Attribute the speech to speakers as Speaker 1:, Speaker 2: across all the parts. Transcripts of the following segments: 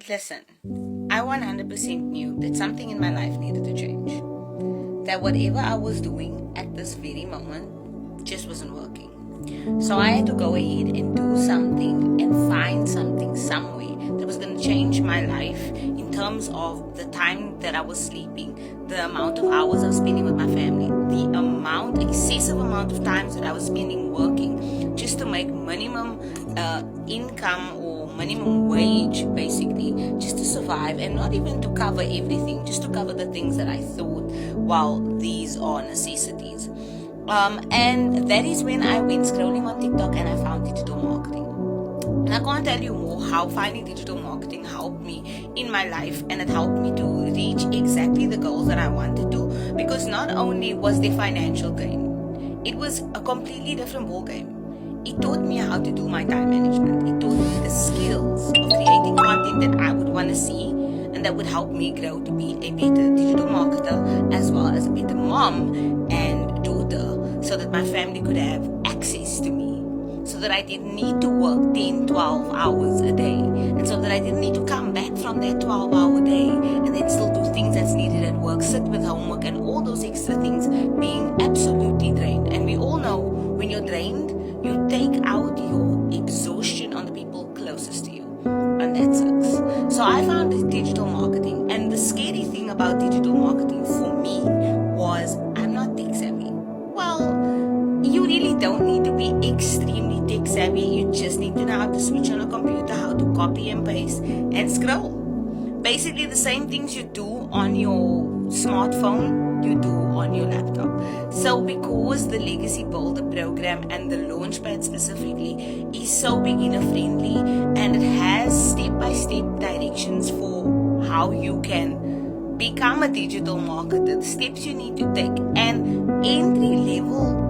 Speaker 1: Listen, I 100% knew that something in my life needed to change. That whatever I was doing at this very moment just wasn't working. So I had to go ahead and do something and find something somewhere that was going to change my life in terms of the time that I was sleeping, the amount of hours I was spending with my family, the excessive amount of times that I was spending working just to make minimum income or minimum wage, basically, just to survive, and not even to cover everything, just to cover the things that I thought, well, these are necessities. And that is when I went scrolling on TikTok and I found digital marketing. And I can't tell you more how finding digital marketing helped me in my life, and it helped me to reach exactly the goals that I wanted to, because not only was there financial gain, it was a completely different ball game. It taught me how to do my time management. It taught me the skills of creating content that I would want to see and that would help me grow to be a better digital marketer, as well as a better mom and daughter, so that my family could have access to me, so that I didn't need to work 10, 12 hours a day, and so that I didn't need to come back from that 12-hour day and then still do things that's needed at work, sit with homework and all those extra things, being absolutely drained. And we all know when you're drained, you take out your exhaustion on the people closest to you, and that sucks. So I found digital marketing, and the scary thing about digital marketing for me was I'm not tech savvy. Well, you really don't need to be extremely tech savvy. You just need to know how to switch on a computer, how to copy and paste and scroll. Basically the same things you do on your smartphone, you do on your laptop. So because the Legacy Builder program and the Launchpad specifically is so beginner friendly, and it has step-by-step directions for how you can become a digital marketer, the steps you need to take, and entry-level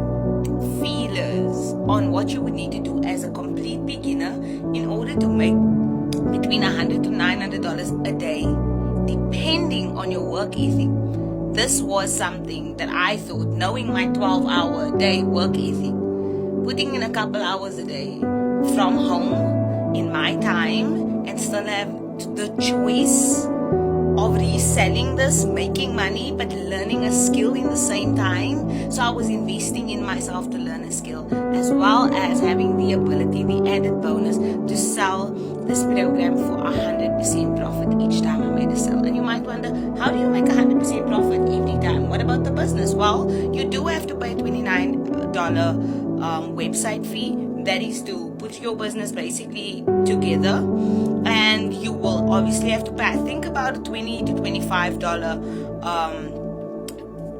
Speaker 1: feelers on what you would need to do as a complete beginner in order to make between $100 to $900 a day, depending on your work ethic. This was something that I thought, knowing my 12-hour day work ethic, putting in a couple hours a day from home in my time, and still have the choice of reselling this, making money, but learning a skill in the same time. So I was investing in myself to learn a skill, as well as having the ability, the added bonus, to sell this program for 100% profit each time I made a sale. And you might wonder, how do you make 100% profit every time? What about the business? Well, you do have to pay a $29 website fee. That is to put your business basically together, and you will obviously have to pay, I think, about a $20 to $25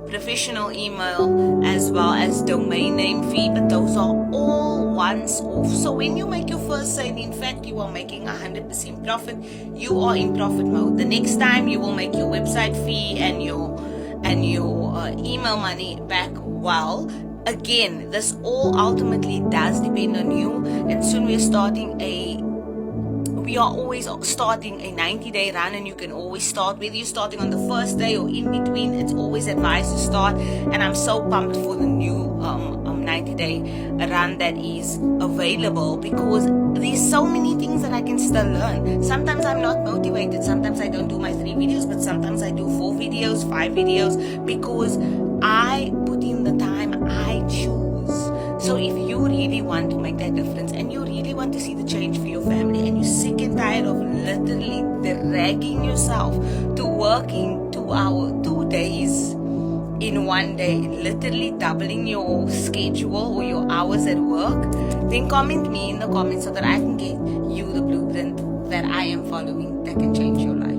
Speaker 1: professional email, as well as domain name fee, but those are all once off. So when you make your first sale, in fact, you are making 100% profit. You are in profit mode. The next time you will make your website fee and your email money back. Well, again, this all ultimately does depend on you, and soon we are always starting a 90-day run, and you can always start, whether you're starting on the first day or in between, it's always advised to start. And I'm so pumped for the new 90-day run that is available, because there's so many things that I can still learn. Sometimes I'm not motivated, sometimes I don't do my 3 videos, but sometimes I do 4 videos, 5 videos, because I put in the time, I choose. So if you really want to make that difference, and you really want to see the change for your family, and you're sick and tired of literally dragging yourself to working 2 days in one day, literally doubling your schedule or your hours at work, then comment me in the comments so that I can get you the blueprint that I am following that can change your life.